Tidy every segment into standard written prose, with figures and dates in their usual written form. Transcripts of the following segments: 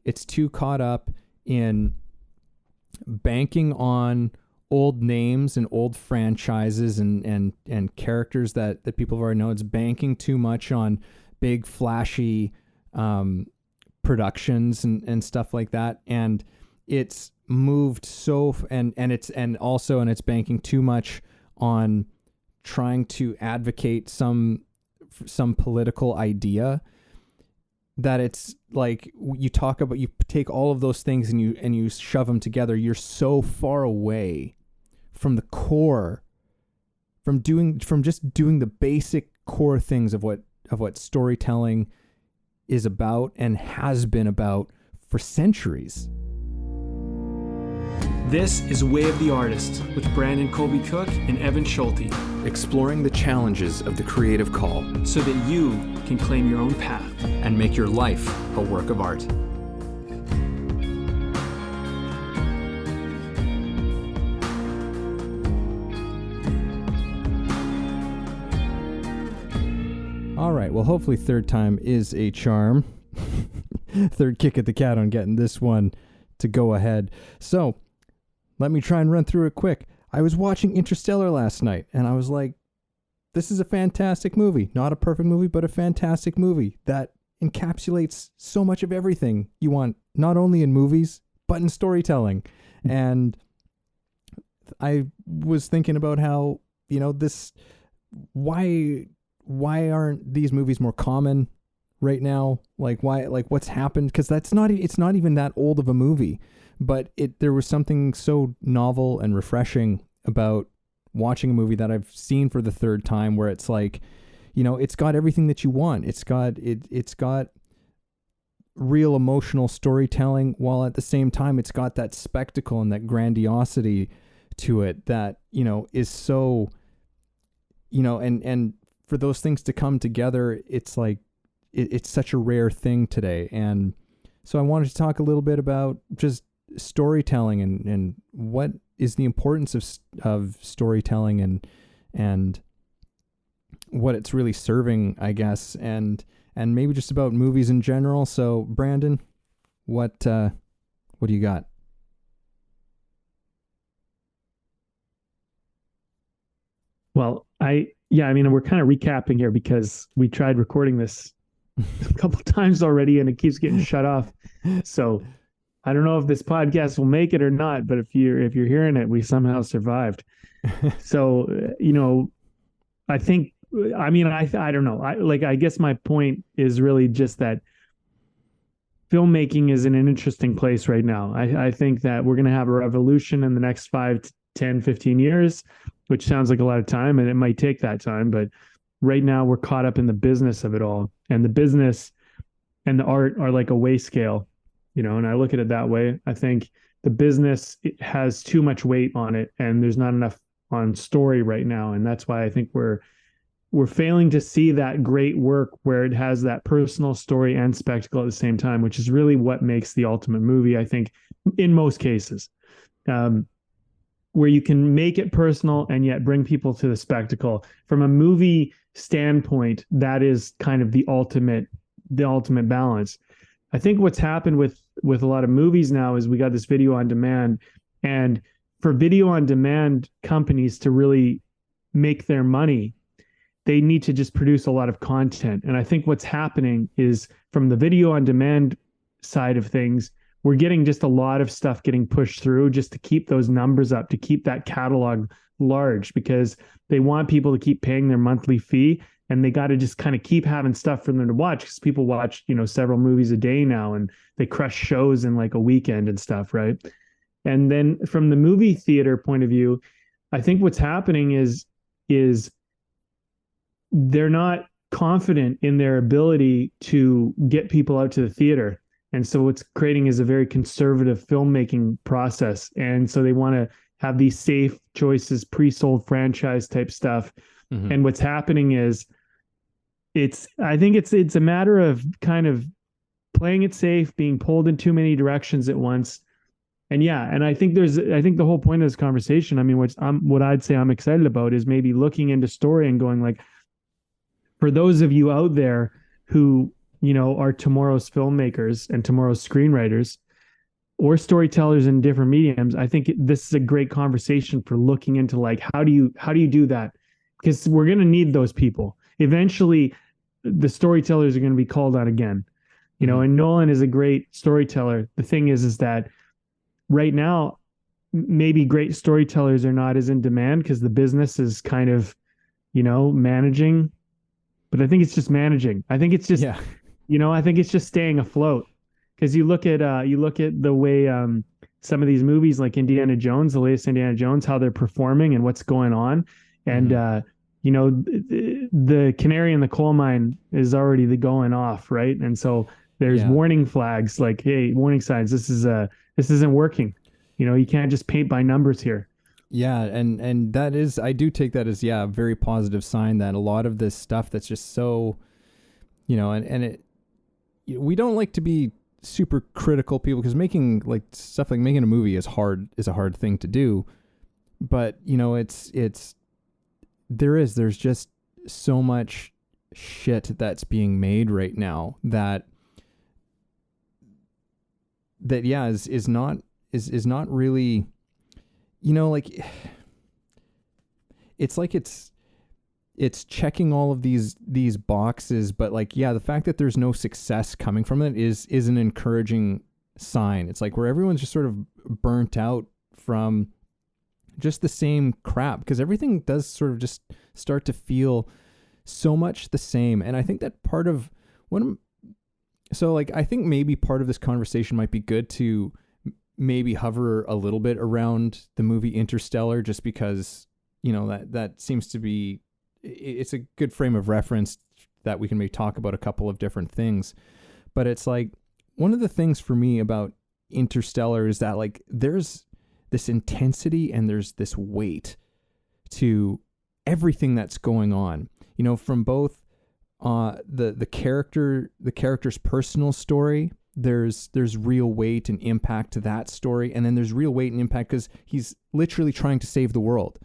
it's too caught up in banking on old names and old franchises and characters that people have already known. It's banking too much on big flashy productions and stuff like that. And it's moved and it's banking too much on trying to advocate some political idea, that it's like you take all of those things and you shove them together. You're so far away from the core, from just doing the basic core things of what storytelling is about and has been about for centuries. This is Way of the Artist with Brandon Colby Cook and Evan Schulte. Exploring the challenges of the creative call so that you can claim your own path and make your life a work of art. All right, well, hopefully third time is a charm. Third kick at the cat on getting this one to go ahead. So let me try and run through it quick. I was watching Interstellar last night, and I was like, this is a fantastic movie. Not a perfect movie, but a fantastic movie that encapsulates so much of everything you want, not only in movies, but in storytelling. And I was thinking about how, why aren't these movies more common right now? Like what's happened? Because it's not even that old of a movie, but there was something so novel and refreshing about watching a movie that I've seen for the third time, where it's like, it's got everything that you want. It's got real emotional storytelling, while at the same time it's got that spectacle and that grandiosity to it that, is so, and for those things to come together, it's like, it's such a rare thing today. And so I wanted to talk a little bit about just storytelling and what is the importance of storytelling and what it's really serving, I guess, and maybe just about movies in general. So Brandon, what do you got? Well, we're kind of recapping here because we tried recording this a couple times already and it keeps getting shut off. So I don't know if this podcast will make it or not, but if you're hearing it, we somehow survived. So, I think, I don't know. I guess my point is really just that filmmaking is in an interesting place right now. I think that we're going to have a revolution in the next 5 to 10, 15 years, which sounds like a lot of time, and it might take that time. But right now we're caught up in the business of it all, and the business and the art are like a weigh scale, and I look at it that way. I think the business, it has too much weight on it, and there's not enough on story right now. And that's why I think we're failing to see that great work where it has that personal story and spectacle at the same time, which is really what makes the ultimate movie, I think, in most cases, where you can make it personal and yet bring people to the spectacle. From a movie standpoint, that is kind of the ultimate balance. I think what's happened with a lot of movies now is we got this video on demand, and for video on demand companies to really make their money, they need to just produce a lot of content. And I think what's happening is, from the video on demand side of things, we're getting just a lot of stuff getting pushed through just to keep those numbers up, to keep that catalog large, because they want people to keep paying their monthly fee, and they got to just kind of keep having stuff for them to watch, because people watch, several movies a day now, and they crush shows in like a weekend and stuff, right? And then from the movie theater point of view, I think what's happening is they're not confident in their ability to get people out to the theater. And so what's creating is a very conservative filmmaking process. And so they want to have these safe choices, pre-sold franchise type stuff. Mm-hmm. And what's happening is I think it's a matter of kind of playing it safe, being pulled in too many directions at once. And I think the whole point of this conversation, what I'd say I'm excited about is maybe looking into story and going like, for those of you out there who, are tomorrow's filmmakers and tomorrow's screenwriters or storytellers in different mediums, I think this is a great conversation for looking into like, how do you do that? Because we're going to need those people. Eventually, the storytellers are going to be called out again, and Nolan is a great storyteller. The thing is that right now, maybe great storytellers are not as in demand because the business is kind of, managing, but I think it's just managing. I think it's just, I think it's just staying afloat. Because you look at the way some of these movies like Indiana Jones, the latest Indiana Jones, how they're performing and what's going on, and the canary in the coal mine is already going off, right? And so there's warning flags like, hey, warning signs. This isn't working. You can't just paint by numbers here. Yeah, and that is, I do take that as a very positive sign that a lot of this stuff that's just so, and it, we don't like to be super critical people because making making a movie is a hard thing to do, but there's just so much shit that's being made right now that is not really, it's like it's checking all of these boxes, but the fact that there's no success coming from it is an encouraging sign. It's like where everyone's just sort of burnt out from just the same crap, because everything does sort of just start to feel so much the same. And I think that part of I think maybe part of this conversation might be good to maybe hover a little bit around the movie Interstellar, just because, that seems to be, it's a good frame of reference that we can maybe talk about a couple of different things. But it's like, one of the things for me about Interstellar is that there's this intensity and there's this weight to everything that's going on, from both the character's personal story. There's real weight and impact to that story. And then there's real weight and impact because he's literally trying to save the world.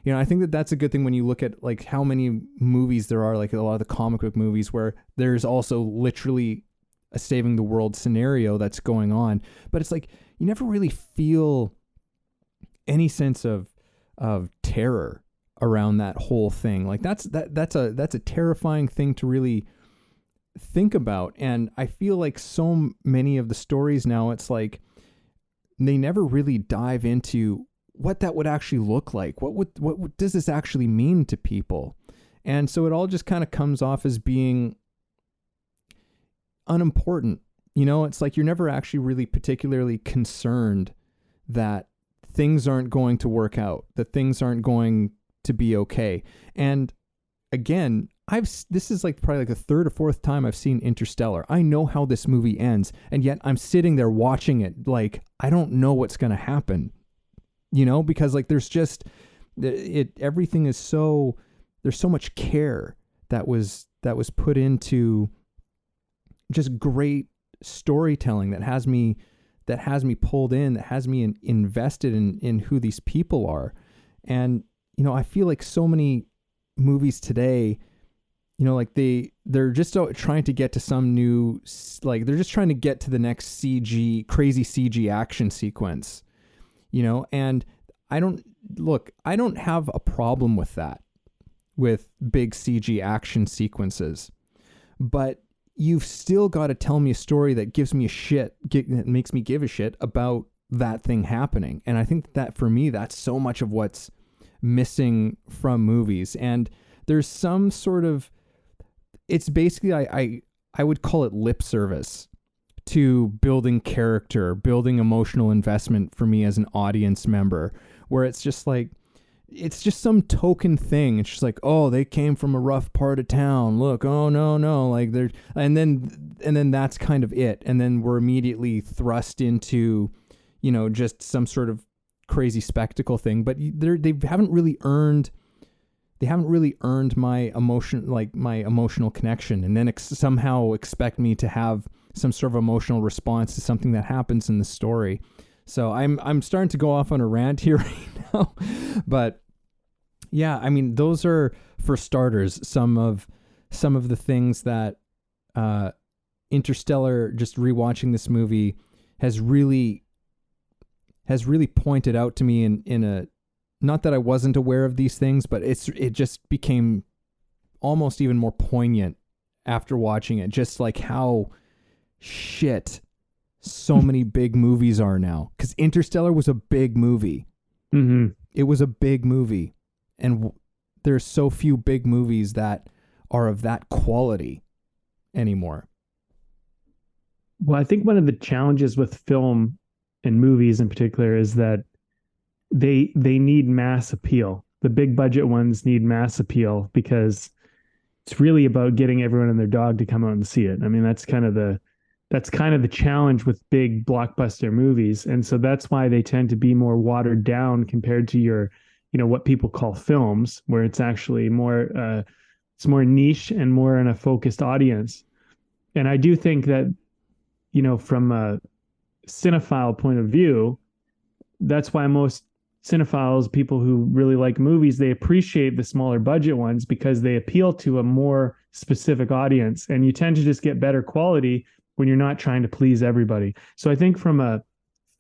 I think that's a good thing when you look at how many movies there are, a lot of the comic book movies, where there's also literally a saving the world scenario that's going on. But it's you never really feel any sense of terror around that whole thing. That's a terrifying thing to really think about. And I feel so many of the stories now, it's they never really dive into what that would actually look like. What does this actually mean to people? And so it all just kind of comes off as being unimportant. It's you're never actually really particularly concerned that things aren't going to work out, that things aren't going to be okay. And again, this is probably the third or fourth time I've seen Interstellar. I know how this movie ends, and yet I'm sitting there watching it I don't know what's going to happen. Because there's just everything is so, there's so much care that was put into just great storytelling that has me pulled in, that has me invested in who these people are. And, I feel so many movies today, they're just trying to get to some new, they're just trying to get to the next crazy CG action sequence. And I don't have a problem with that, with big CG action sequences, but you've still got to tell me a story that gives me that makes me give a shit about that thing happening. And I think that for me, that's so much of what's missing from movies. And there's some sort of, it's basically, I would call it lip service to building character, building emotional investment for me as an audience member, where it's just it's just some token thing. It's just oh, they came from a rough part of town. Look, oh no, they're, and then that's kind of it. And then we're immediately thrust into, just some sort of crazy spectacle thing. But they haven't really earned my emotion, my emotional connection, and then somehow expect me to have some sort of emotional response to something that happens in the story. So I'm starting to go off on a rant here right now, but yeah, I mean, those are, for starters, some of the things that Interstellar, just rewatching this movie, has really pointed out to me in a, not that I wasn't aware of these things, but it just became almost even more poignant after watching it. Just like how shit so many big movies are now. Because Interstellar was a big movie. Mm-hmm. It was a big movie. And there's so few big movies that are of that quality anymore. Well, I think one of the challenges with film and movies in particular is that they need mass appeal. The big budget ones need mass appeal because it's really about getting everyone and their dog to come out and see it. I mean, that's kind of the challenge with big blockbuster movies. And so that's why they tend to be more watered down compared to your, what people call films, where it's actually more it's more niche and more in a focused audience. And I do think that, from a cinephile point of view, that's why most cinephiles, people who really like movies, they appreciate the smaller budget ones because they appeal to a more specific audience. And you tend to just get better quality when you're not trying to please everybody. So I think from a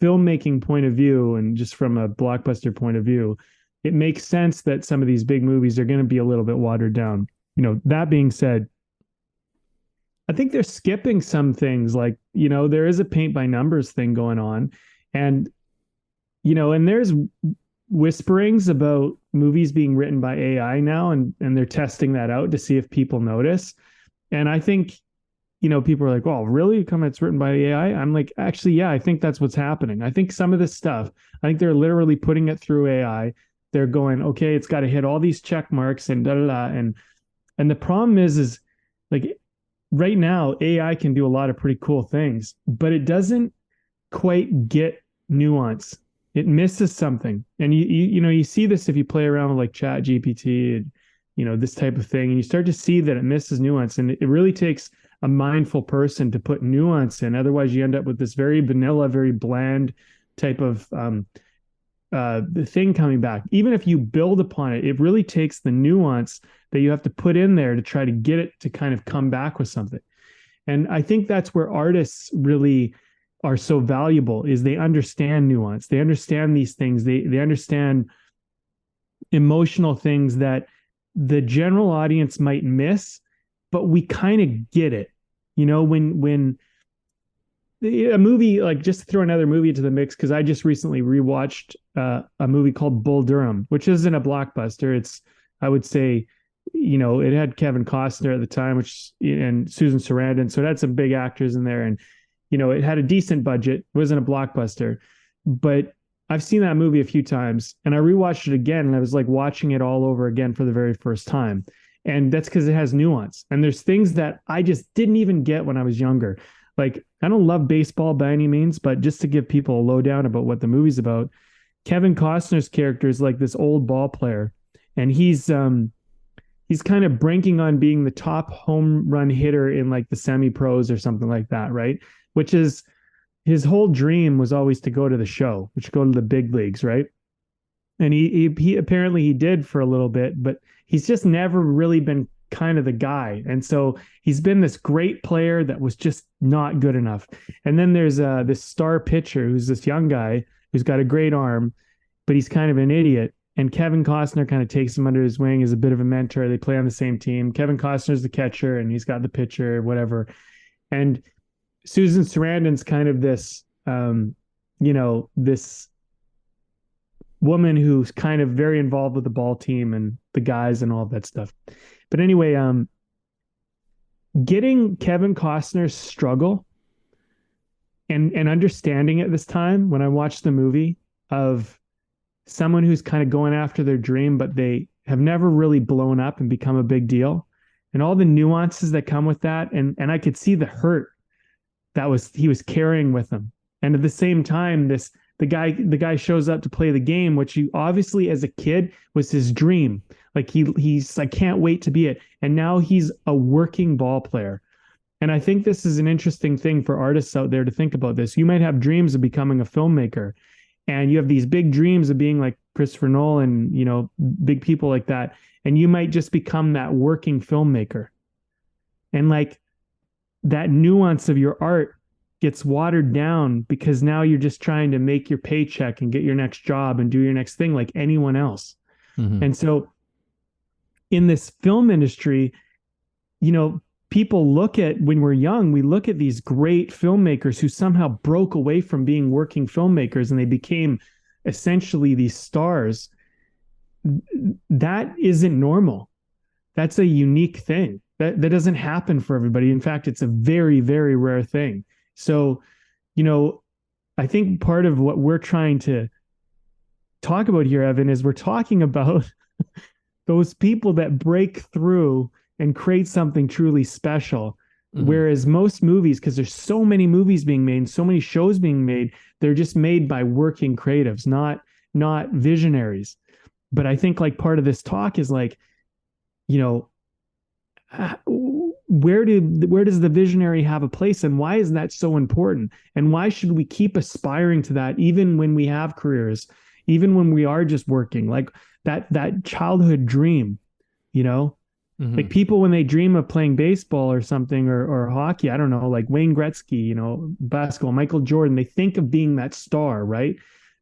filmmaking point of view and just from a blockbuster point of view, it makes sense that some of these big movies are going to be a little bit watered down. That being said, I think they're skipping some things like, there is a paint by numbers thing going on. And, and there's whisperings about movies being written by AI now, and they're testing that out to see if people notice. And I think, people are like, oh, really? Come, it's written by AI? I'm like, actually, yeah, I think that's what's happening. I think some of this stuff, I think they're literally putting it through AI. They're going, okay, it's got to hit all these check marks and da da da. And the problem is like right now, AI can do a lot of pretty cool things, but it doesn't quite get nuance. It misses something. And you see this if you play around with like Chat GPT and, this type of thing, and you start to see that it misses nuance. And it really takes a mindful person to put nuance in. Otherwise, you end up with this very vanilla, very bland type of the thing coming back. Even if you build upon it, it really takes the nuance that you have to put in there to try to get it to kind of come back with something. And I think that's where artists really are so valuable, is they understand nuance. They understand these things. They understand emotional things that the general audience might miss, but we kind of get it. When a movie, like, just to throw another movie into the mix, because I just recently rewatched a movie called Bull Durham, which isn't a blockbuster. It's, I would say, it had Kevin Costner at the time, and Susan Sarandon. So it had some big actors in there, and, it had a decent budget. It wasn't a blockbuster, but I've seen that movie a few times, and I rewatched it again, and I was like watching it all over again for the very first time. And that's because it has nuance. And there's things that I just didn't even get when I was younger. Like, I don't love baseball by any means, but just to give people a lowdown about what the movie's about, Kevin Costner's character is like this old ball player, and he's kind of banking on being the top home run hitter in like the semi-pros or something like that, right? Which is, his whole dream was always to go to the show, which go to the big leagues, right? And he apparently he did for a little bit, but he's just never really been kind of the guy. And so he's been this great player that was just not good enough. And then there's this star pitcher who's this young guy who's got a great arm, but he's kind of an idiot. And Kevin Costner kind of takes him under his wing as a bit of a mentor. They play on the same team. Kevin Costner's the catcher and he's got the pitcher, whatever. And Susan Sarandon's kind of this, this woman who's kind of very involved with the ball team and the guys and all that stuff. But anyway, getting Kevin Costner's struggle and understanding it this time when I watched the movie, of someone who's kind of going after their dream, but they have never really blown up and become a big deal, and all the nuances that come with that. And I could see the hurt he was carrying with him. And at the same time, the guy shows up to play the game, which he obviously as a kid was his dream. Like he's I can't wait to be it. And now he's a working ball player. And I think this is an interesting thing for artists out there to think about this. You might have dreams of becoming a filmmaker, and you have these big dreams of being like Christopher Nolan, big people like that. And you might just become that working filmmaker. And like, that nuance of your art gets watered down because now you're just trying to make your paycheck and get your next job and do your next thing like anyone else. Mm-hmm. And so in this film industry, you know, people look at, when we're young, we look at these great filmmakers who somehow broke away from being working filmmakers and they became essentially these stars. That isn't normal. That's a unique thing. That doesn't happen for everybody. In fact, it's a very, very rare thing. So, you know, I think part of what we're trying to talk about here, Evan, is we're talking about those people that break through and create something truly special. Mm-hmm. Whereas most movies, because there's so many movies being made, so many shows being made, they're just made by working creatives, not visionaries. But I think like part of this talk is like, you know, where does the visionary have a place, and why is that so important, and why should we keep aspiring to that even when we have careers, even when we are just working, like that childhood dream, you know? Mm-hmm. Like people, when they dream of playing baseball or something, or hockey, I don't know, like Wayne Gretzky, you know, basketball, Michael Jordan, they think of being that star, right?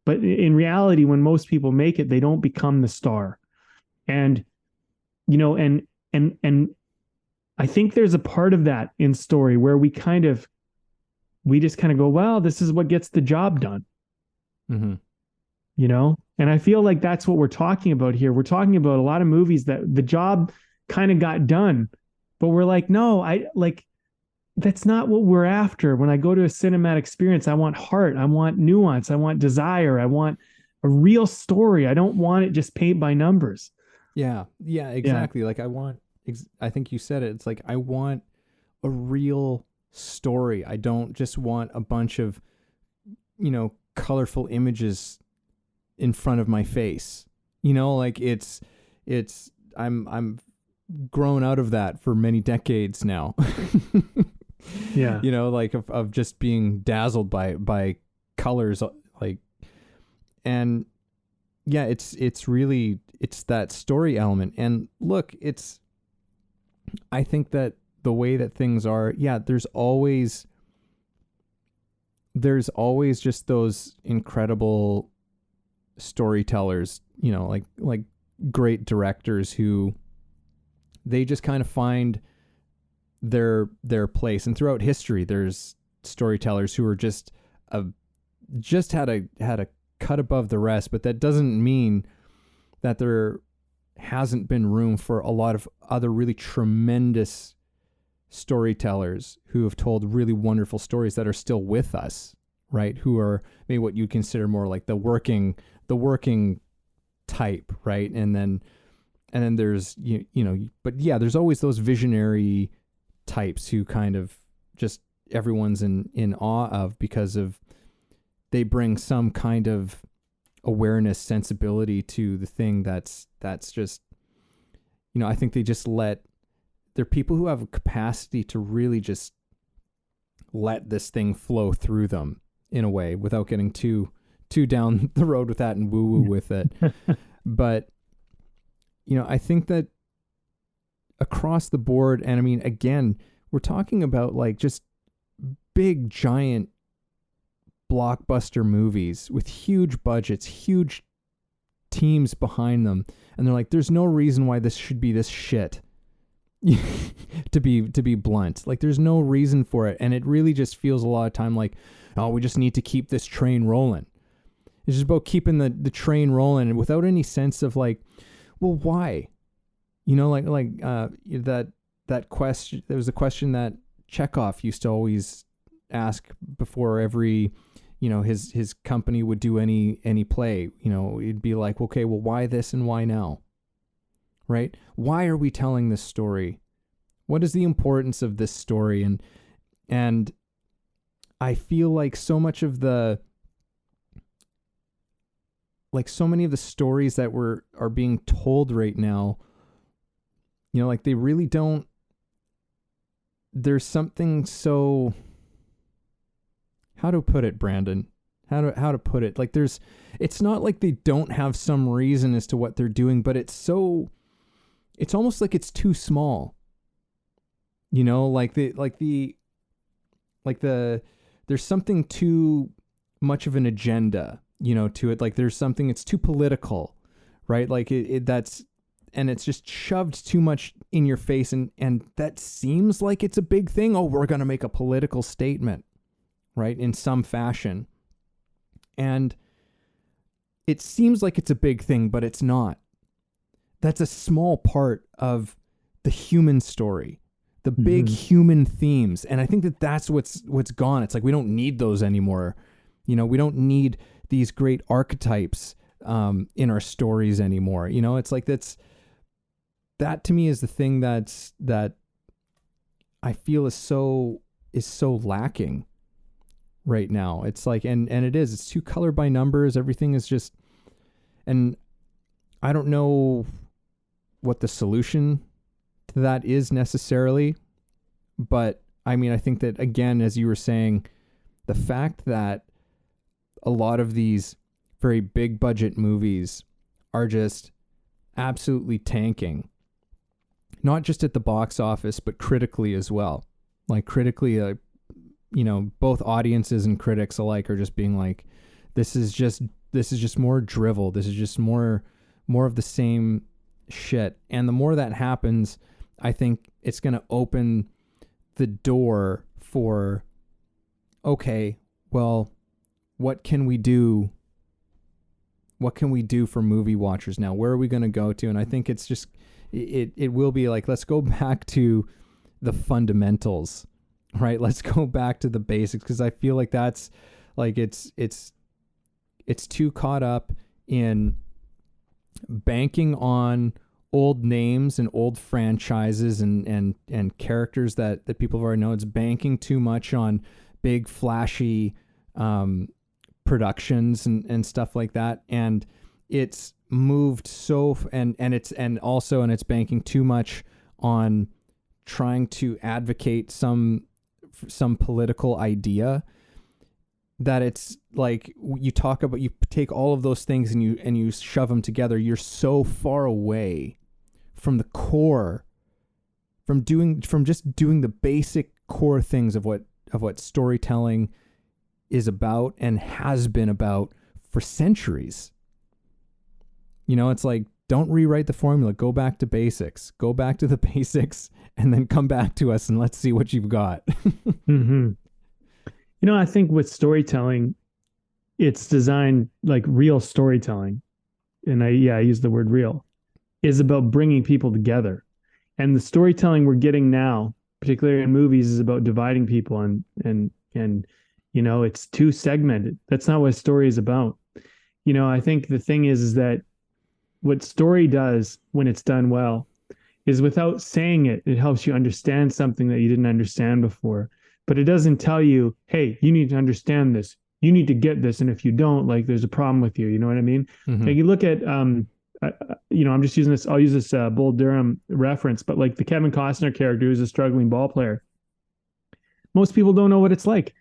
But in reality, when most people make it, they don't become the star. And, you know, and I think there's a part of that in story where we just kind of go, well, this is what gets the job done. Mm-hmm. You know? And I feel like that's what we're talking about here. We're talking about a lot of movies that the job kind of got done, but we're like, no, that's not what we're after. When I go to a cinematic experience, I want heart, I want nuance, I want desire, I want a real story. I don't want it just paint by numbers. Yeah, exactly. Yeah. Like I think you said it. It's like, I want a real story. I don't just want a bunch of, you know, colorful images in front of my face. You know, like I'm grown out of that for many decades now. Yeah. You know, like of just being dazzled by colors, like, and yeah, it's really, it's that story element. And look, I think that the way that things are, yeah, there's always just those incredible storytellers, you know, like great directors who they just kind of find their place. And throughout history, there's storytellers who are just had a cut above the rest, but that doesn't mean that there hasn't been room for a lot of other really tremendous storytellers who have told really wonderful stories that are still with us, right? Who are maybe what you consider more like the working type, right? And then there's you know, but yeah, there's always those visionary types who kind of just everyone's in awe of, because of they bring some kind of awareness, sensibility to the thing that's just, you know, I think they're people who have a capacity to really just let this thing flow through them in a way without getting too down the road with that and woo with it. But, you know, I think that across the board, and I mean, again, we're talking about like just big, giant blockbuster movies with huge budgets, huge teams behind them, and they're like, there's no reason why this should be this shit. to be blunt, like there's no reason for it. And it really just feels a lot of time like, oh, we just need to keep this train rolling. It's just about keeping the train rolling, and without any sense of like, well, why? You know, like that question. There was a question that Chekhov used to always ask before every, you know, his company would do any play. You know, it'd be like, okay, well, why this and why now? Right? Why are we telling this story? What is the importance of this story? And I feel like so many of the stories that are being told right now, you know, like they really don't, there's something so, how to put it, Brandon? How to put it? Like it's not like they don't have some reason as to what they're doing, but it's almost like it's too small. You know, like the like there's something too much of an agenda, to it. Like there's something, it's too political, right? Like and it's just shoved too much in your face. And that seems like it's a big thing. Oh, we're going to make a political statement, right? In some fashion. And it seems like it's a big thing, but it's not. That's a small part of the human story, the big human themes. And I think that's what's gone. It's like, we don't need those anymore. We don't need these great archetypes in our stories anymore. It's like, that to me is the thing that I feel is so lacking right now. It's like, and it's too color by numbers. Everything is just, and I don't know what the solution to that is necessarily, but I mean, I think that, again, as you were saying, the fact that a lot of these very big budget movies are just absolutely tanking, not just at the box office, but critically as well. Like critically, both audiences and critics alike are just being like, this is just more drivel. This is just more of the same shit. And the more that happens, I think it's going to open the door for, okay, well, what can we do? What can we do for movie watchers now? Where are we going to go to? And I think it's just, it will be like, let's go back to the fundamentals, right? Let's go back to the basics. Cause I feel like that's like, it's too caught up in banking on old names and old franchises and characters that people have already known. It's banking too much on big flashy productions and stuff like that. And it's moved and it's banking too much on trying to advocate some political idea, that it's like, you take all of those things and you shove them together. You're so far away from the core, from just doing the basic core things of what storytelling is about and has been about for centuries. It's like, don't rewrite the formula. Go back to basics. Go back to the basics and then come back to us and let's see what you've got. Mm-hmm. I think with storytelling, it's designed like real storytelling. And I use the word real, is about bringing people together. And the storytelling we're getting now, particularly in movies, is about dividing people and it's too segmented. That's not what a story is about. I think the thing is that what story does when it's done well is, without saying it, it helps you understand something that you didn't understand before. But it doesn't tell you, hey, you need to understand this. You need to get this. And if you don't, like, there's a problem with you. You know what I mean? Mm-hmm. Like, you look at, I'm just using this, I'll use this Bull Durham reference, but like the Kevin Costner character, who's a struggling ball player. Most people don't know what it's like.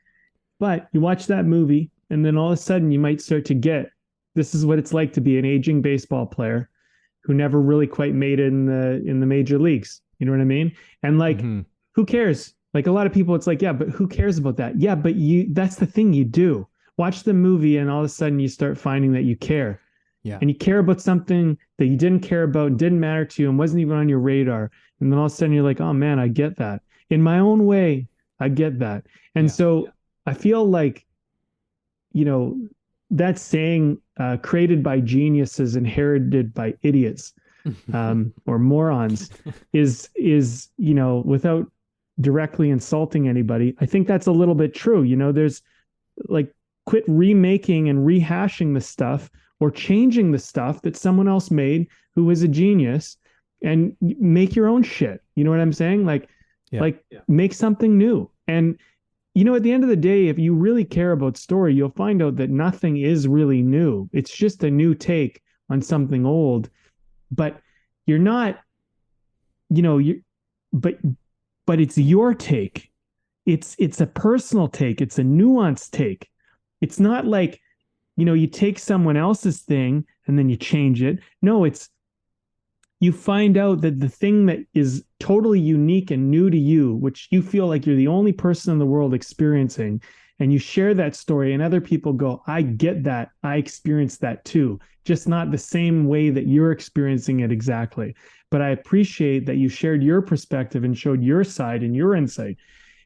But you watch that movie, and then all of a sudden you might start to get, this is what it's like to be an aging baseball player who never really quite made it in the major leagues. You know what I mean? And like, who cares? Like, a lot of people, it's like, yeah, but who cares about that? Yeah, but that's the thing you do. Watch the movie, and all of a sudden you start finding that you care. Yeah. And you care about something that you didn't care about, didn't matter to you, and wasn't even on your radar. And then all of a sudden you're like, oh man, I get that. In my own way, I get that. And I feel like, that saying, created by geniuses, inherited by idiots, or morons, is without directly insulting anybody, I think that's a little bit true. There's like, quit remaking and rehashing the stuff or changing the stuff that someone else made who is a genius, and make your own shit. You know what I'm saying? Make something new. And at the end of the day, if you really care about story, you'll find out that nothing is really new. It's just a new take on something old. But you're not, but it's your take. It's a personal take. It's a nuanced take. It's not like, you take someone else's thing and then you change it. No, it's you find out that the thing that is totally unique and new to you, which you feel like you're the only person in the world experiencing, and you share that story, and other people go, I get that. I experienced that too, just not the same way that you're experiencing it exactly. But I appreciate that you shared your perspective and showed your side and your insight.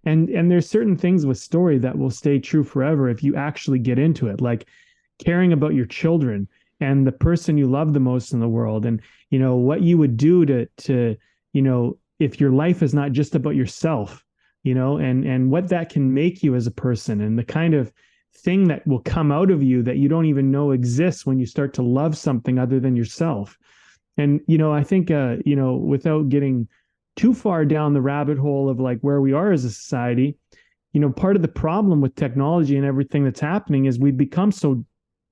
And there's certain things with story that will stay true forever if you actually get into it, like caring about your children and the person you love the most in the world, and what you would do to if your life is not just about yourself, and what that can make you as a person, and the kind of thing that will come out of you that you don't even know exists when you start to love something other than yourself. And I think without getting too far down the rabbit hole of like where we are as a society, part of the problem with technology and everything that's happening is we've become so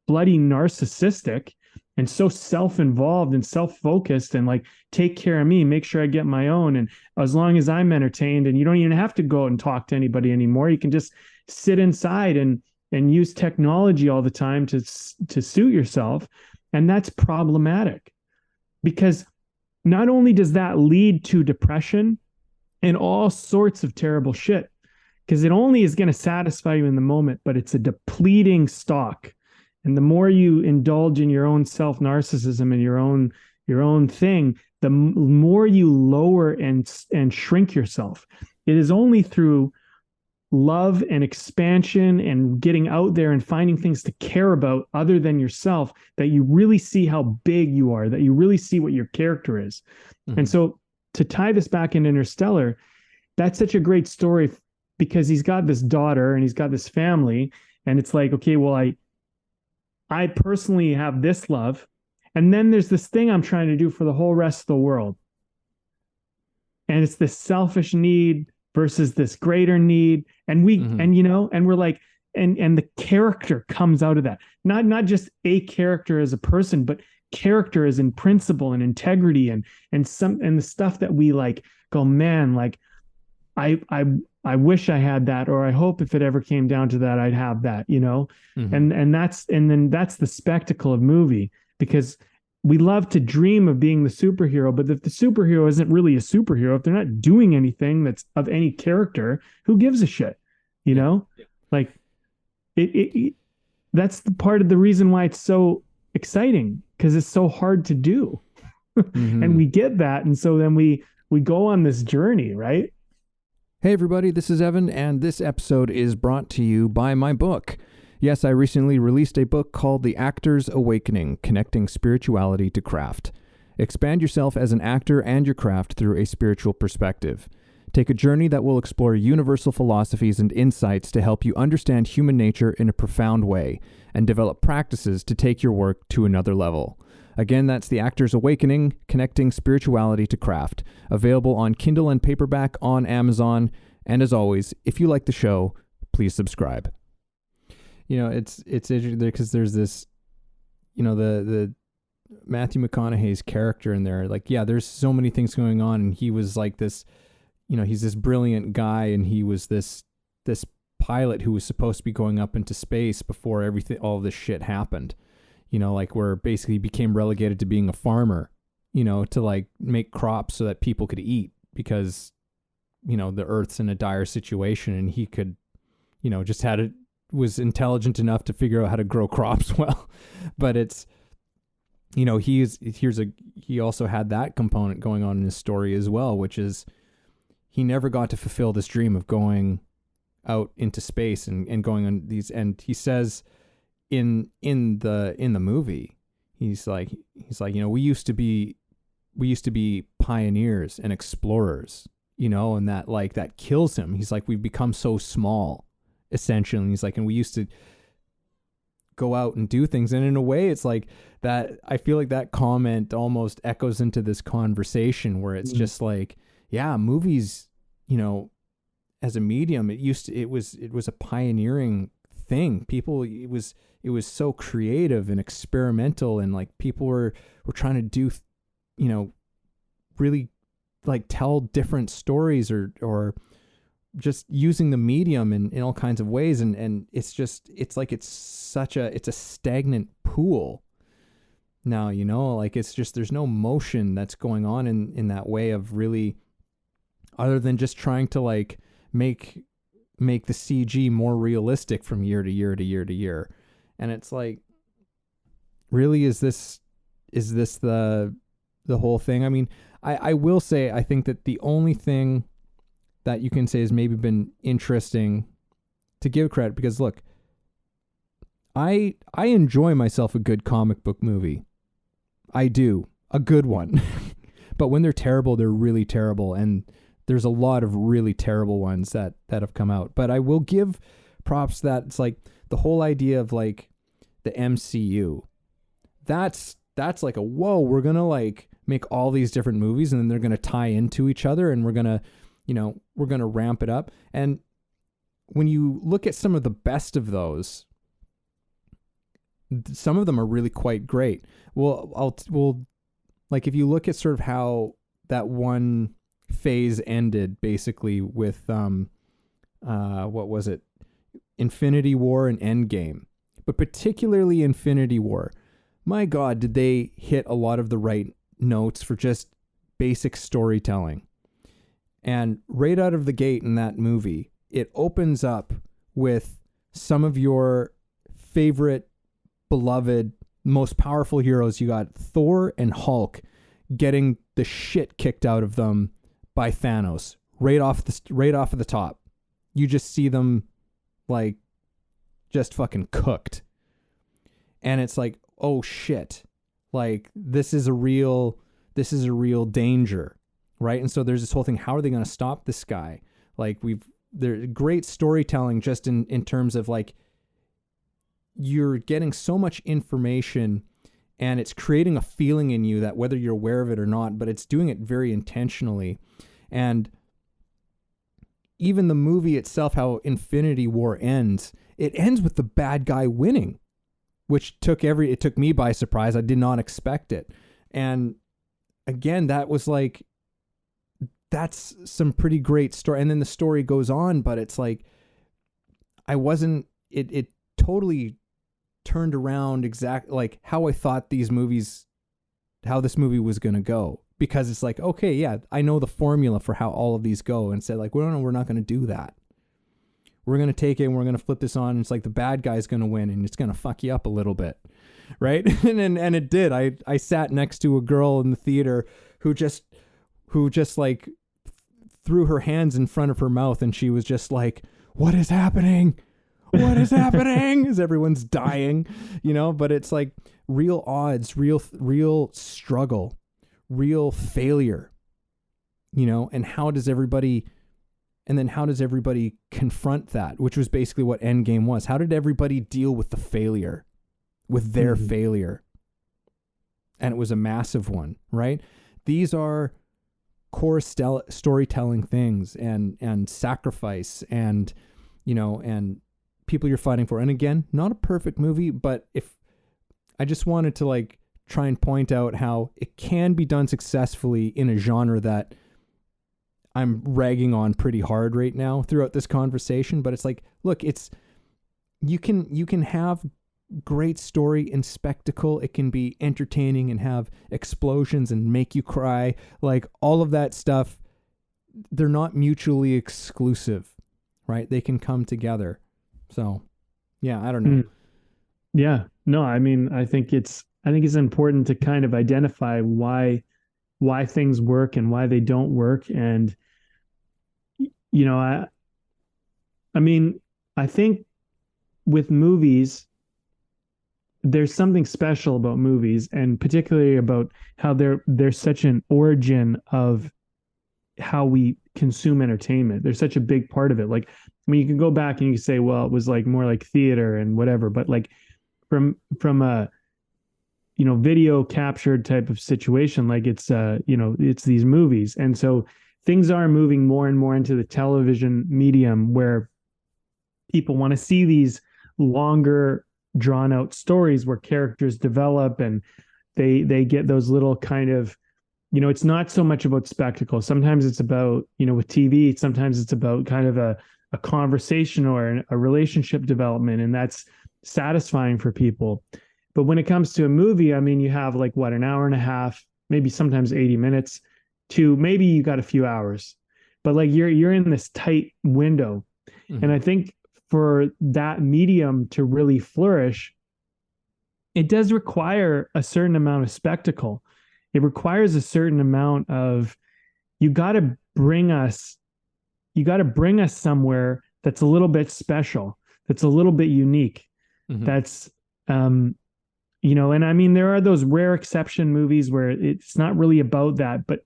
bloody narcissistic and so self-involved and self-focused, and like, take care of me, make sure I get my own, and as long as I'm entertained, and you don't even have to go out and talk to anybody anymore. You can just sit inside and use technology all the time to suit yourself. And that's problematic, because not only does that lead to depression and all sorts of terrible shit, because it only is going to satisfy you in the moment, but it's a depleting stock. And the more you indulge in your own self-narcissism and your own thing, the more you lower and shrink yourself. It is only through love and expansion and getting out there and finding things to care about other than yourself that you really see how big you are, that you really see what your character is. Mm-hmm. And so to tie this back into Interstellar, that's such a great story, because he's got this daughter and he's got this family, and it's like, okay, well, I personally have this love, and then there's this thing I'm trying to do for the whole rest of the world. And it's this selfish need versus this greater need. And we, mm-hmm. and we're like, and the character comes out of that. Not just a character as a person, but character as in principle and integrity and the stuff that we like go, man, like I wish I had that, or I hope if it ever came down to that, I'd have that, mm-hmm. and that's the spectacle of movie, because we love to dream of being the superhero, but if the superhero isn't really a superhero, if they're not doing anything that's of any character, who gives a shit? Yeah. Like it that's the part of the reason why it's so exciting, because it's so hard to do. Mm-hmm. And we get that, and so then we go on this journey, right? Hey everybody, this is Evan, and this episode is brought to you by my book. Yes, I recently released a book called The Actor's Awakening, Connecting Spirituality to Craft. Expand yourself as an actor and your craft through a spiritual perspective. Take a journey that will explore universal philosophies and insights to help you understand human nature in a profound way, and develop practices to take your work to another level. Again, that's The Actor's Awakening, Connecting Spirituality to Craft, available on Kindle and paperback on Amazon. And as always, if you like the show, please subscribe. It's interesting because there's this, the Matthew McConaughey's character in there. Like, yeah, there's so many things going on, and he was like this, he's this brilliant guy, and he was this pilot who was supposed to be going up into space before all this shit happened. Like where basically he became relegated to being a farmer, to like make crops so that people could eat, because, the Earth's in a dire situation, and he could, just was intelligent enough to figure out how to grow crops well. But it's, he also had that component going on in his story as well, which is he never got to fulfill this dream of going out into space and going on these, and he says, in the movie, he's like, we used to be pioneers and explorers, and that kills him. He's like, we've become so small, essentially. And he's like, and we used to go out and do things. And in a way, it's like that. I feel like that comment almost echoes into this conversation where it's just like, yeah, movies, as a medium, it was a pioneering thing. People, it was so creative and experimental, and like people were trying to do, really like tell different stories or just using the medium in all kinds of ways. And it's a stagnant pool now, you know, like it's just, there's no motion that's going on in that way of really, other than just trying to like make the CG more realistic from year to year to year to year. And it's like, really, is this the whole thing? I mean, I will say, I think that the only thing that you can say has maybe been interesting, to give credit, because look, I enjoy myself a good comic book movie. I do. A good one. But when they're terrible, they're really terrible. And there's a lot of really terrible ones that have come out. But I will give props that it's like the whole idea of like the MCU. That's like a, whoa, we're going to like make all these different movies and then they're going to tie into each other and we're going to, you know, we're going to ramp it up. And when you look at some of the best of those, some of them are really quite great. Well, like if you look at sort of how that one phase ended, basically with what was it, Infinity War and Endgame, but particularly Infinity War, my God, did they hit a lot of the right notes for just basic storytelling. And right out of the gate in that movie, it opens up with some of your favorite, beloved, most powerful heroes. You got Thor and Hulk getting the shit kicked out of them by Thanos right off of the top. You just see them like just fucking cooked. And it's like, oh shit. Like this is a real danger, right? And so there's this whole thing, how are they going to stop this guy? Like there's great storytelling just in terms of like, you're getting so much information and it's creating a feeling in you that whether you're aware of it or not, but it's doing it very intentionally. And even the movie itself, how Infinity War ends, it ends with the bad guy winning, which it took me by surprise. I did not expect it. And again, that was like, that's some pretty great story. And then the story goes on, but it's like, it totally turned around exactly like how I thought this movie was going to go, because it's like, okay, yeah, I know the formula for how all of these go, and said like, well, no, we're not going to do that. We're going to take it and we're going to flip this on. And it's like the bad guy's going to win and it's going to fuck you up a little bit. Right. and it did. I sat next to a girl in the theater who just like threw her hands in front of her mouth, and she was just like, what is happening? What is happening? As everyone's dying, you know, but it's like real odds, real struggle, real failure, you know, and how does everybody confront that, which was basically what Endgame was. How did everybody deal with the failure, with their failure? And it was a massive one, right? These are core storytelling things and sacrifice and, you know, and people you're fighting for. And again, not a perfect movie, but if I just wanted to like try and point out how it can be done successfully in a genre that I'm ragging on pretty hard right now throughout this conversation. But it's like, look, you can have great story and spectacle. It can be entertaining and have explosions and make you cry. Like all of that stuff, they're not mutually exclusive, right? They can come together. So, yeah, I don't know. Yeah, no, I mean, I think it's important to kind of identify why things work and why they don't work. And, you know, I mean, I think with movies, there's something special about movies, and particularly about how there's such an origin of how we consume entertainment. There's such a big part of it. Like, I mean, you can go back and you can say, well, it was like more like theater and whatever, but like from a, you know, video captured type of situation, like it's you know, it's these movies. And so things are moving more and more into the television medium, where people want to see these longer drawn out stories where characters develop and they get those little kind of, you know, it's not so much about spectacle. Sometimes it's about, you know, with TV, sometimes it's about kind of a conversation or a relationship development, and that's satisfying for people. But when it comes to a movie, I mean, you have like what, an hour and a half, maybe sometimes 80 minutes to maybe you got a few hours, but like you're in this tight window. Mm-hmm. And I think for that medium to really flourish, it does require a certain amount of spectacle. It requires a certain amount of, you got to bring us somewhere that's a little bit special, that's a little bit unique. Mm-hmm. That's, and I mean, there are those rare exception movies where it's not really about that, but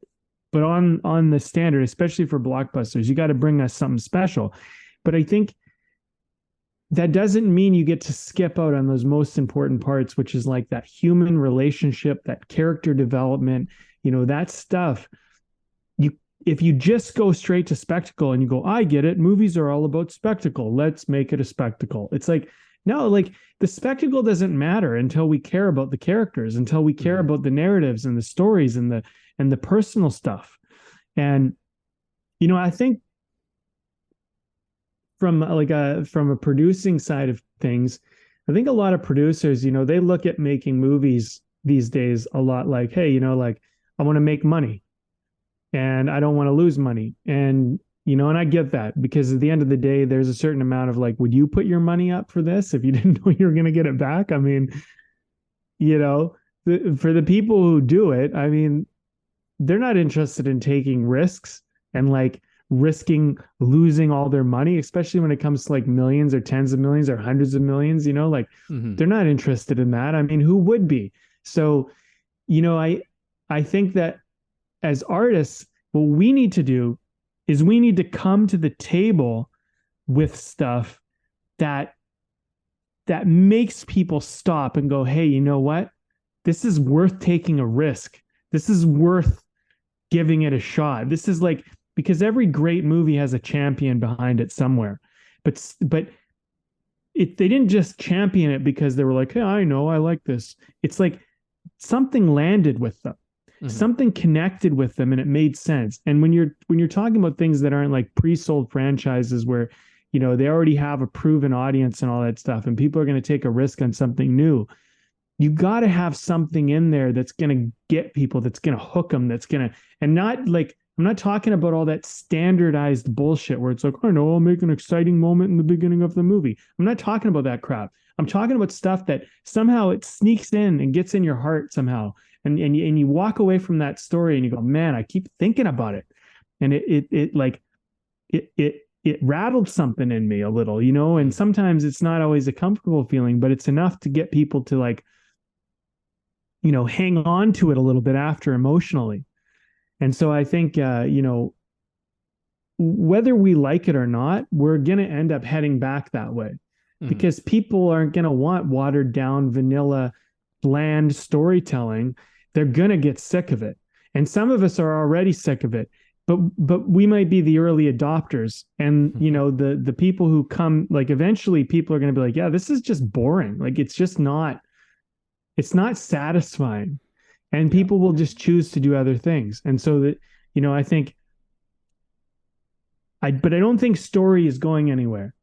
on the standard, especially for blockbusters, you got to bring us something special. But I think that doesn't mean you get to skip out on those most important parts, which is like that human relationship, that character development, that stuff. If you just go straight to spectacle and you go, I get it, movies are all about spectacle, let's make it a spectacle. It's like, no, like the spectacle doesn't matter until we care about the characters, until we care about the narratives and the stories and the personal stuff. And I think from a producing side of things, I think a lot of producers, they look at making movies these days a lot like, hey, like I want to make money and I don't want to lose money. And, and I get that, because at the end of the day, there's a certain amount of like, would you put your money up for this if you didn't know you were going to get it back? I mean, for the people who do it, I mean, they're not interested in taking risks and like risking losing all their money, especially when it comes to like millions or tens of millions or hundreds of millions, like they're not interested in that. I mean, who would be? So, I think that as artists, what we need to do is we need to come to the table with stuff that makes people stop and go, hey, you know what? This is worth taking a risk. This is worth giving it a shot. This is like, because every great movie has a champion behind it somewhere. But they didn't just champion it because they were like, hey, I know, I like this. It's like something landed with them. Something connected with them and it made sense. And when you're talking about things that aren't like pre-sold franchises where, they already have a proven audience and all that stuff, and people are going to take a risk on something new, you got to have something in there that's going to get people, that's going to hook them, and not like, I'm not talking about all that standardized bullshit where it's like, I know, I'll make an exciting moment in the beginning of the movie. I'm not talking about that crap. I'm talking about stuff that somehow it sneaks in and gets in your heart somehow. And you walk away from that story and you go, man, I keep thinking about it. And it rattled something in me a little, and sometimes it's not always a comfortable feeling, but it's enough to get people to like, hang on to it a little bit after emotionally. And so I think, whether we like it or not, we're going to end up heading back that way because people aren't going to want watered down, vanilla, bland storytelling. They're going to get sick of it. And some of us are already sick of it, but we might be the early adopters. And, the people who come, like eventually people are going to be like, yeah, this is just boring. Like, it's not satisfying. And people will just choose to do other things. And so that, I think, but I don't think story is going anywhere.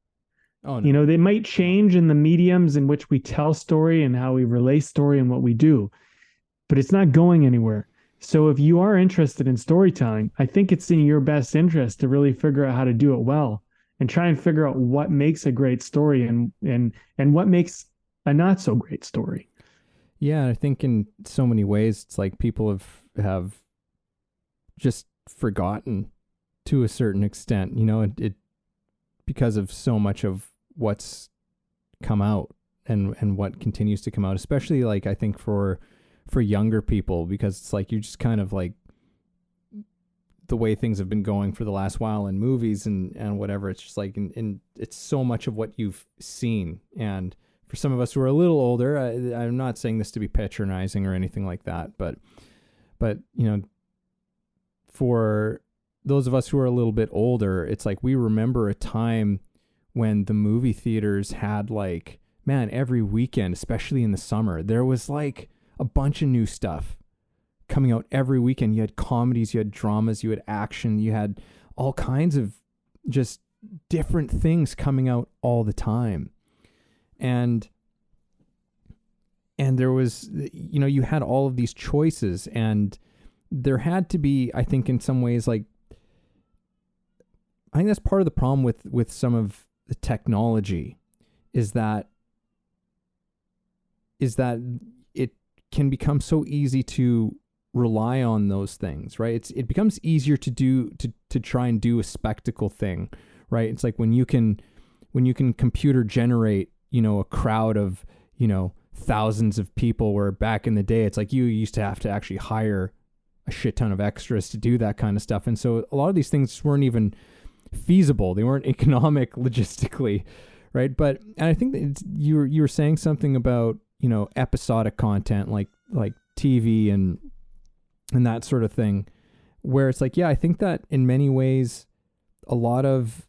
Oh, no. They might change in the mediums in which we tell story and how we relay story and what we do, but it's not going anywhere. So if you are interested in storytelling, I think it's in your best interest to really figure out how to do it well and try and figure out what makes a great story and what makes a not so great story. Yeah, I think in so many ways, it's like people have just forgotten to a certain extent, it because of so much of what's come out and what continues to come out, especially like I think for younger people, because it's like you just kind of like the way things have been going for the last while in movies and whatever. It's just like in it's so much of what you've seen. And for some of us who are a little older, I'm not saying this to be patronizing or anything like that, but for those of us who are a little bit older, it's like we remember a time when the movie theaters had like, man, every weekend, especially in the summer, there was like a bunch of new stuff coming out every weekend. You had comedies, you had dramas, you had action, you had all kinds of just different things coming out all the time. And and there was, you had all of these choices, and there had to be, I think in some ways, like, I think that's part of the problem with some of the technology is that it can become so easy to rely on those things, right? It becomes easier to try and do a spectacle thing, right? It's like when you can computer generate, a crowd of, thousands of people, where back in the day, it's like you used to have to actually hire a shit ton of extras to do that kind of stuff. And so a lot of these things weren't even feasible. They weren't economic logistically, right? And I think that you were saying something about, episodic content like TV and that sort of thing, where it's like, yeah, I think that in many ways, a lot of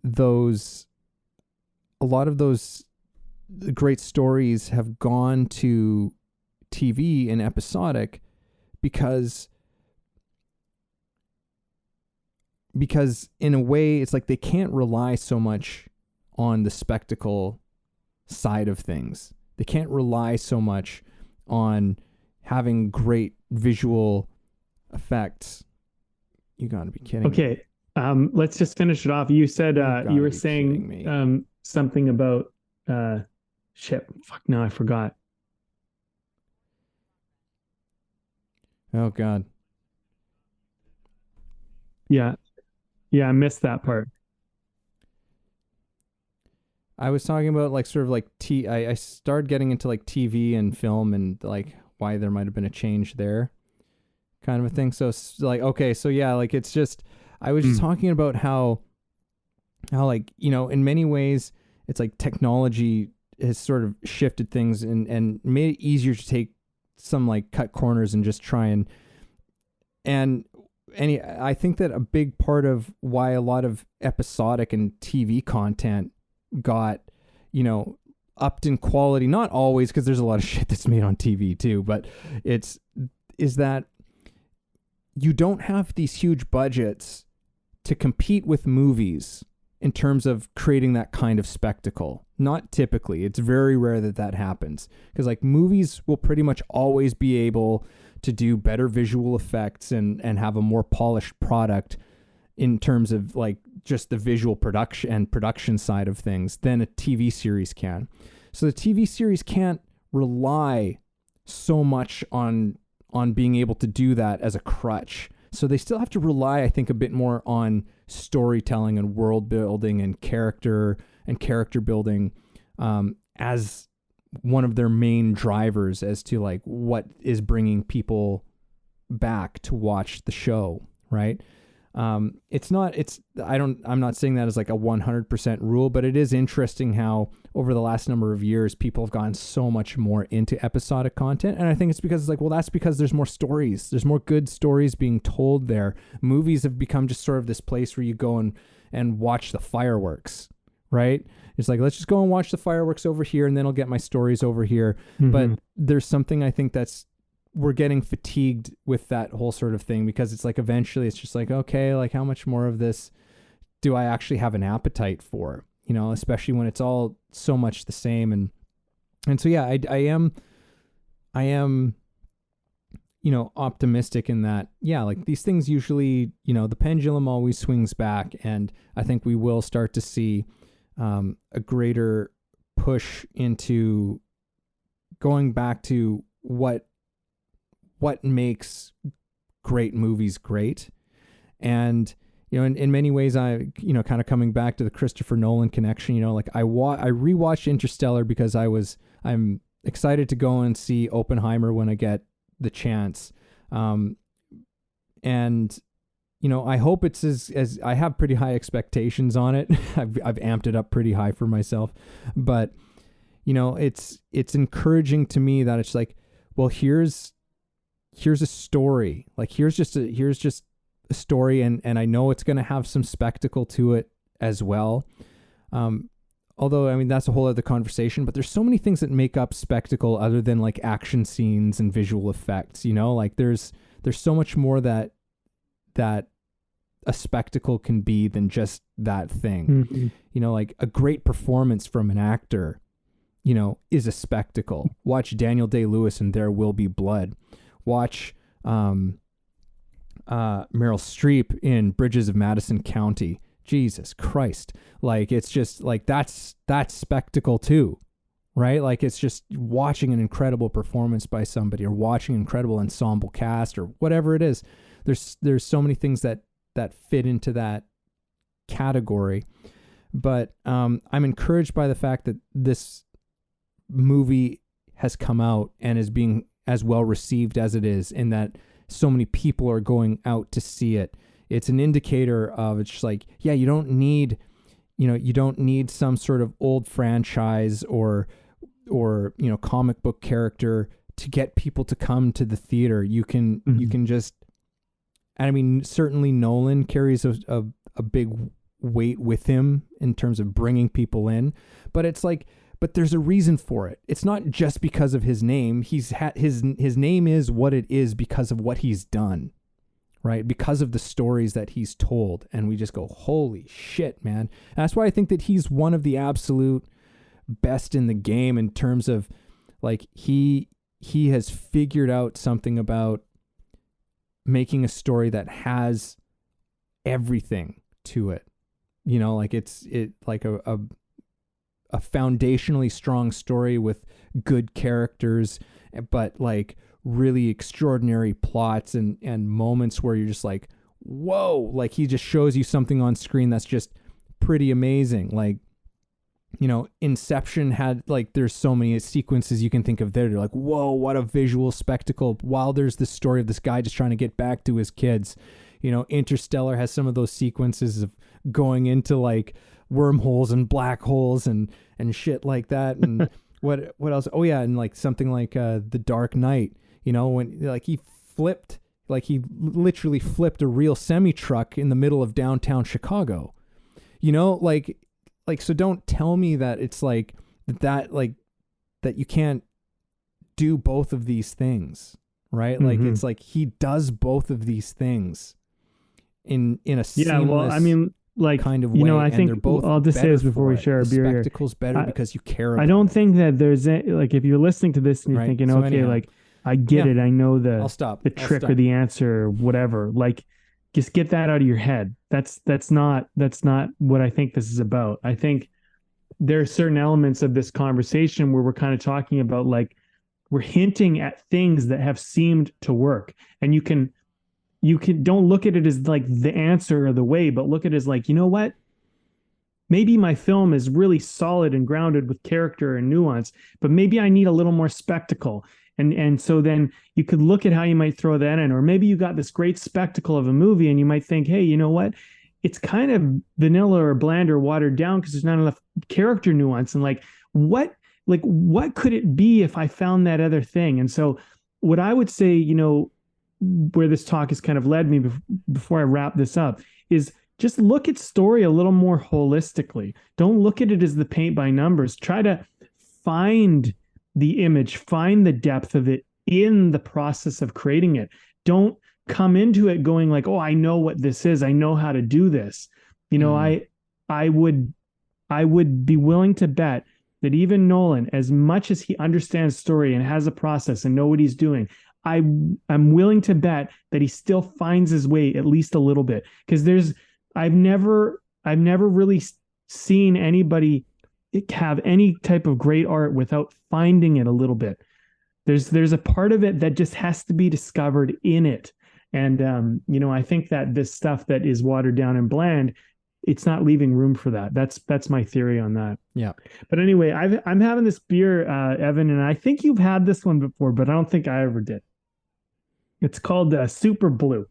those great stories have gone to TV and episodic because in a way it's like they can't rely so much on the spectacle side of things. They can't rely so much on having great visual effects. You gotta be kidding me. Okay. Let's just finish it off. You said you were saying something about shit. Fuck, no, I forgot. Oh God. Yeah, I missed that part. I was talking about like sort of like I started getting into like TV and film and like why there might have been a change there, kind of a thing. So like, okay, so yeah, like it's just, I was just talking about how like, in many ways it's like technology has sort of shifted things and made it easier to take some like cut corners and just try and I think that a big part of why a lot of episodic and TV content got, upped in quality, not always, because there's a lot of shit that's made on TV too, but is that you don't have these huge budgets to compete with movies in terms of creating that kind of spectacle. Not typically. It's very rare that happens, because like movies will pretty much always be able to do better visual effects and have a more polished product in terms of like just the visual production side of things than a TV series can. So the TV series can't rely so much on being able to do that as a crutch. So they still have to rely, I think, a bit more on storytelling and world building and character building as one of their main drivers as to like what is bringing people back to watch the show, right? I'm not saying that as like a 100% rule, but it is interesting how over the last number of years, people have gotten so much more into episodic content. And I think it's because it's like, well, that's because there's more stories. There's more good stories being told there. Movies have become just sort of this place where you go and watch the fireworks, right? It's like, let's just go and watch the fireworks over here and then I'll get my stories over here. Mm-hmm. But there's something I think we're getting fatigued with that whole sort of thing, because it's like eventually it's just like, okay, like how much more of this do I actually have an appetite for, especially when it's all so much the same. And so, yeah, I am, optimistic in that, yeah, like these things usually, the pendulum always swings back, and I think we will start to see a greater push into going back to what makes great movies great. And in many ways, I kind of coming back to the Christopher Nolan connection, like I rewatched Interstellar because I'm excited to go and see Oppenheimer when I get the chance, and I hope it's as I have pretty high expectations on it. I've amped it up pretty high for myself, but it's encouraging to me that it's like, well, here's a story, like here's just a story, and I know it's going to have some spectacle to it as well. Although, I mean, that's a whole other conversation, but there's so many things that make up spectacle other than like action scenes and visual effects, like there's so much more that a spectacle can be than just that thing. Mm-hmm. Like a great performance from an actor is a spectacle. Watch Daniel Day-Lewis in There Will Be Blood. Watch Meryl Streep in Bridges of Madison County. Jesus Christ. Like, it's just like, that's spectacle too, right? Like, it's just watching an incredible performance by somebody, or watching an incredible ensemble cast, or whatever it is. There's so many things that fit into that category. But I'm encouraged by the fact that this movie has come out and is being as well received as it is, and that so many people are going out to see it. It's an indicator of, it's just like, yeah, you don't need some sort of old franchise or comic book character to get people to come to the theater. You can just, and I mean, certainly Nolan carries a big weight with him in terms of bringing people in, but it's like, but there's a reason for it. It's not just because of his name. His name is what it is because of what he's done, right? Because of the stories that he's told. And we just go, holy shit, man. And that's why I think that he's one of the absolute best in the game, in terms of, like, he has figured out something about making a story that has everything to it. Like, it's like a foundationally strong story with good characters, but like really extraordinary plots and moments where you're just like, whoa, like, he just shows you something on screen that's just pretty amazing. Like, Inception had, like, there's so many sequences you can think of there. You're like, whoa, what a visual spectacle. While there's this story of this guy just trying to get back to his kids. Interstellar has some of those sequences of going into like wormholes and black holes and shit like that. And what else? Oh yeah. And like something like The Dark Knight, when like he literally flipped a real semi truck in the middle of downtown Chicago, like, so don't tell me that it's like that you can't do both of these things, right? Like, it's like he does both of these things in a seamless kind of way. I think they're both I'll just say this before we share a beer. The spectacle's better because you care about I don't think that there's like, if you're listening to this and you're thinking, so okay, anyhow, like, I get it, I know the trick or the answer or whatever, like, just get that out of your head. That's not what I think this is about. I think there are certain elements of this conversation where we're kind of talking about, like, we're hinting at things that have seemed to work, and you can don't look at it as like the answer or the way, but look at it as like, you know what? Maybe my film is really solid and grounded with character and nuance, but maybe I need a little more spectacle. And so then you could look at how you might throw that in, or maybe you got this great spectacle of a movie and you might think, hey, you know what? It's kind of vanilla or bland or watered down because there's not enough character nuance. And like, what could it be if I found that other thing? And so what I would say, where this talk has kind of led me before I wrap this up, is just look at story a little more holistically. Don't look at it as the paint by numbers. Try to find the image, find the depth of it in the process of creating it. Don't come into it going like, oh, I know what this is. I know how to do this. I would be willing to bet that even Nolan, as much as he understands story and has a process and know what he's doing, I'm willing to bet that he still finds his way at least a little bit, because I've never really seen anybody have any type of great art without finding it a little bit. There's a part of it that just has to be discovered in it. And I think that this stuff that is watered down and bland, it's not leaving room for that. That's my theory on that. Yeah. But anyway, I'm having this beer, Evan, and I think you've had this one before, but I don't think I ever did. It's called Super Blue,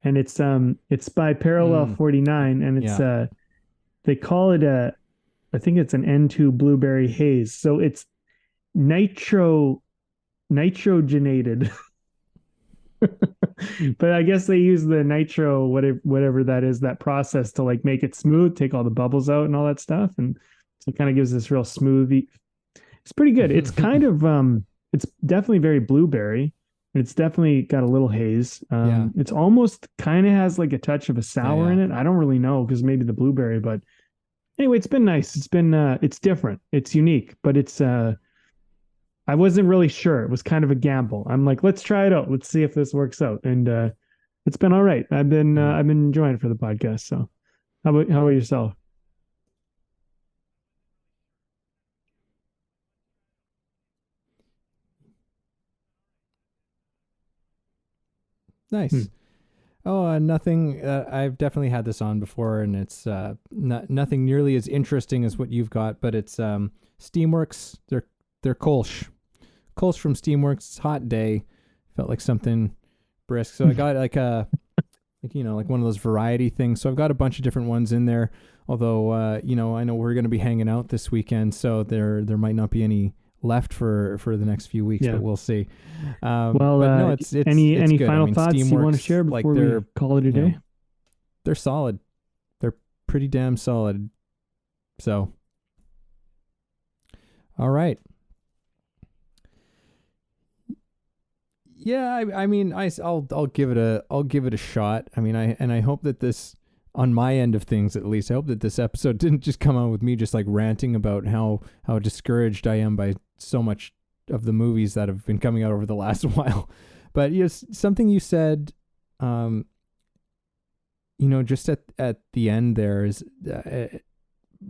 and it's by Parallel 49, and it's they call it I think it's an N2 blueberry haze. So it's nitrogenated. But I guess they use the nitro, whatever that is, that process to like make it smooth, take all the bubbles out and all that stuff. And so it kind of gives this real smoothie. It's pretty good. It's kind of, it's definitely very blueberry. It's definitely got a little haze. It's almost kind of has like a touch of a sour in it. I don't really know because maybe the blueberry, but Anyway, it's been nice. It's been it's different. It's unique, but it's I wasn't really sure. It was kind of a gamble. I'm like, let's try it out. Let's see if this works out. And it's been all right. Yeah. I've been enjoying it for the podcast. So how about yourself? Hmm. Nice. Oh, nothing. I've definitely had this on before, and it's nothing nearly as interesting as what you've got. But it's Steamworks. They're Kolsch. Kolsch from Steamworks. It's a hot day. Felt like something brisk, so I got like a like one of those variety things. So I've got a bunch of different ones in there. Although I know we're going to be hanging out this weekend, so there might not be any left for the next few weeks, Yeah. but we'll see. Well, But no, it's any good. I final mean, thoughts you want to Steamworks, share like before we call it a you know, day? they're solid. They're pretty damn solid. So, all right. Yeah, I mean, I'll give it a shot. I mean, I hope that this, on my end of things at least, I hope that this episode didn't just come out with me just like ranting about how discouraged I am by so much of the movies that have been coming out over the last while. But yes, something you said, um, just at the end there is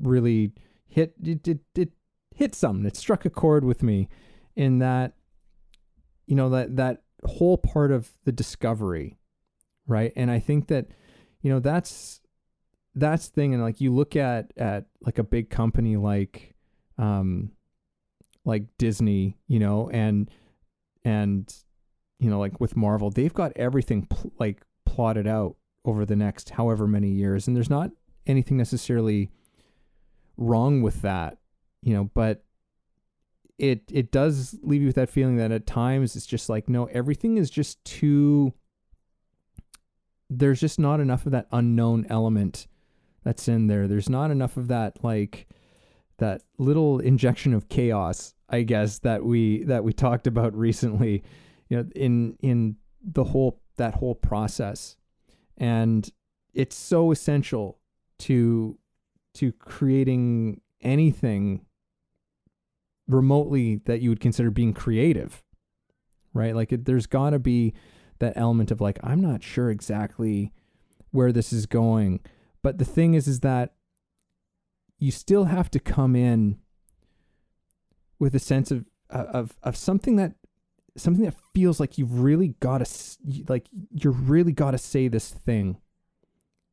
really it hit something. It struck a chord with me in that that whole part of the discovery, right? And I think that that's thing. And like you look at like a big company like Disney, and like with Marvel, they've got everything like plotted out over the next however many years, and there's not anything necessarily wrong with that, but it does leave you with that feeling that at times it's just like, no, everything is just too, there's just not enough of that unknown element that's in there. There's not enough of that, like that little injection of chaos, I guess, that we talked about recently, in that whole process. And it's so essential to creating anything remotely that you would consider being creative, right? Like there's got to be that element of like, I'm not sure exactly where this is going, but the thing is that you still have to come in with a sense of something that feels like you've really got to, like you're really got to say this thing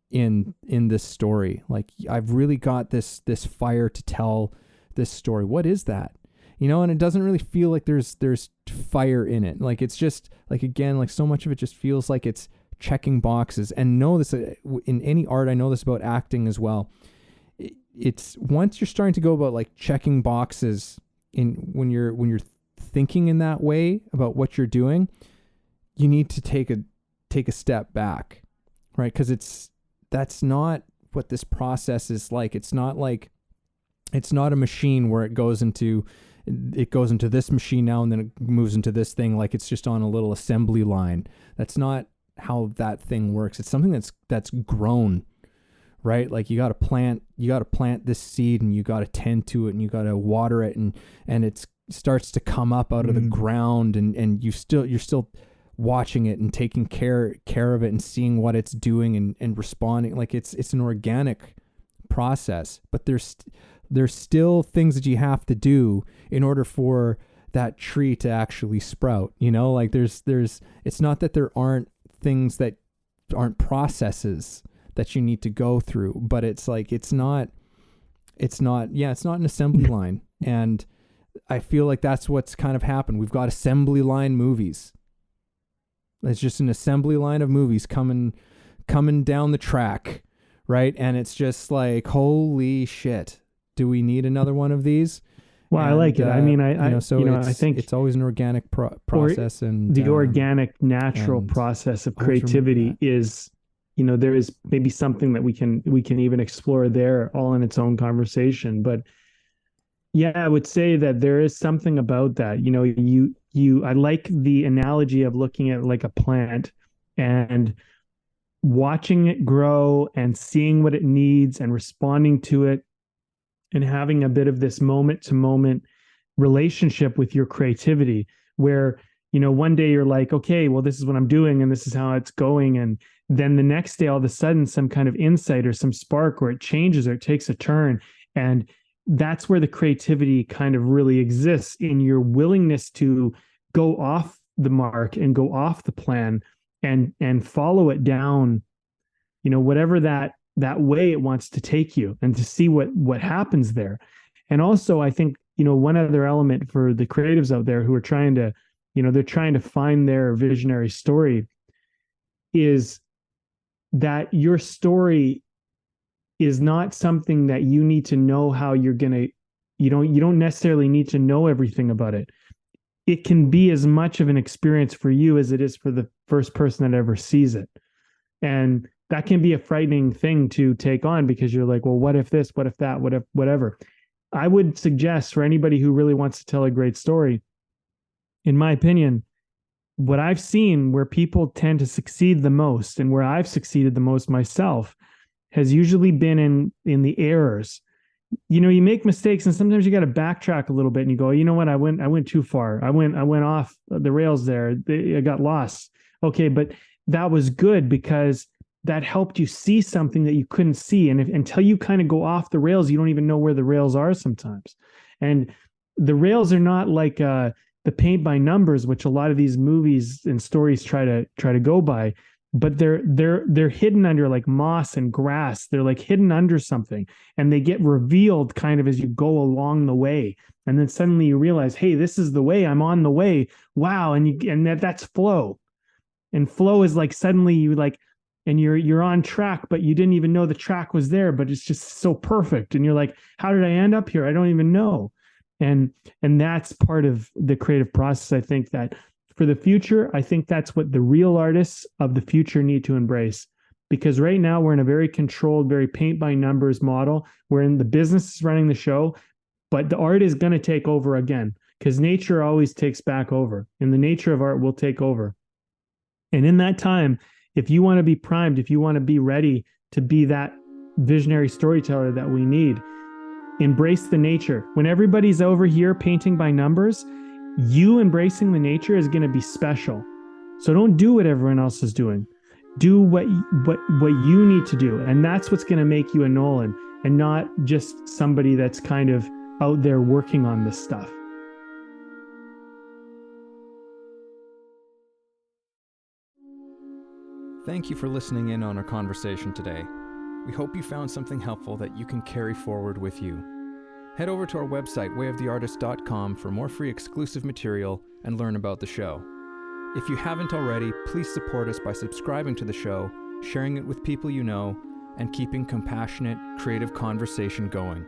in this story. Like I've really got this fire to tell this story. What is that? And it doesn't really feel like there's fire in it. Like it's just like, again, like so much of it just feels like it's checking boxes. And know this in any art, I know this about acting as well. It's once you're starting to go about like checking boxes when you're thinking in that way about what you're doing, you need to take a step back, right? Because that's not what this process is like. It's not a machine where it goes into this machine now and then it moves into this thing like it's just on a little assembly line. That's not how that thing works. It's something that's grown, right? Like you got to plant this seed, and you got to tend to it, and you got to water it, and it starts to come up out of the ground, and you're still watching it and taking care of it and seeing what it's doing and responding. Like it's an organic process, but there's still things that you have to do in order for that tree to actually sprout, like there's it's not that there aren't things that aren't processes that you need to go through, but it's like, it's not an assembly line. And I feel like that's what's kind of happened. We've got assembly line movies. It's just an assembly line of movies coming down the track, right? And it's just like, holy shit, do we need another one of these? Well, I like it. I mean, I think it's always an organic process, and the organic, natural process of creativity is, there is maybe something that we can even explore there, all in its own conversation. But yeah, I would say that there is something about that. I like the analogy of looking at like a plant and watching it grow and seeing what it needs and responding to it and having a bit of this moment to moment relationship with your creativity where, one day you're like, okay, well, this is what I'm doing and this is how it's going. And then the next day, all of a sudden, some kind of insight or some spark, or it changes or it takes a turn. And that's where the creativity kind of really exists, in your willingness to go off the mark and go off the plan and follow it down, whatever that way it wants to take you, and to see what happens there. And also, I think, one other element for the creatives out there who are trying to, they're trying to find their visionary story, is that your story is not something that you need to know how you're going to, you don't necessarily need to know everything about it. It can be as much of an experience for you as it is for the first person that ever sees it. And that can be a frightening thing to take on, because you're like, well, what if this, what if that, what if whatever. I would suggest for anybody who really wants to tell a great story, in my opinion, what I've seen where people tend to succeed the most, and where I've succeeded the most myself, has usually been in the errors. You make mistakes, and sometimes you got to backtrack a little bit, and you go, you know what, I went too far. I went off the rails there. I got lost. Okay, but that was good, because that helped you see something that you couldn't see. And until you kind of go off the rails, you don't even know where the rails are sometimes. And the rails are not like the paint by numbers, which a lot of these movies and stories try to go by, but they're hidden under like moss and grass. They're like hidden under something, and they get revealed kind of as you go along the way. And then suddenly you realize, hey, this is the way. I'm on the way. Wow. And that's flow. And flow is like suddenly you like, and you're on track, but you didn't even know the track was there, but it's just so perfect. And you're like, how did I end up here? I don't even know. And that's part of the creative process. I think that for the future, I think that's what the real artists of the future need to embrace. Because right now we're in a very controlled, very paint by numbers model, wherein the business is running the show, but the art is going to take over again, because nature always takes back over, and the nature of art will take over. And in that time, if you want to be primed, if you want to be ready to be that visionary storyteller that we need, embrace the nature. When everybody's over here painting by numbers, you embracing the nature is going to be special. So don't do what everyone else is doing. Do what you need to do. And that's what's going to make you a Nolan, and not just somebody that's kind of out there working on this stuff. Thank you for listening in on our conversation today. We hope you found something helpful that you can carry forward with you. Head over to our website, wayoftheartist.com, for more free exclusive material and learn about the show. If you haven't already, please support us by subscribing to the show, sharing it with people you know, and keeping compassionate, creative conversation going.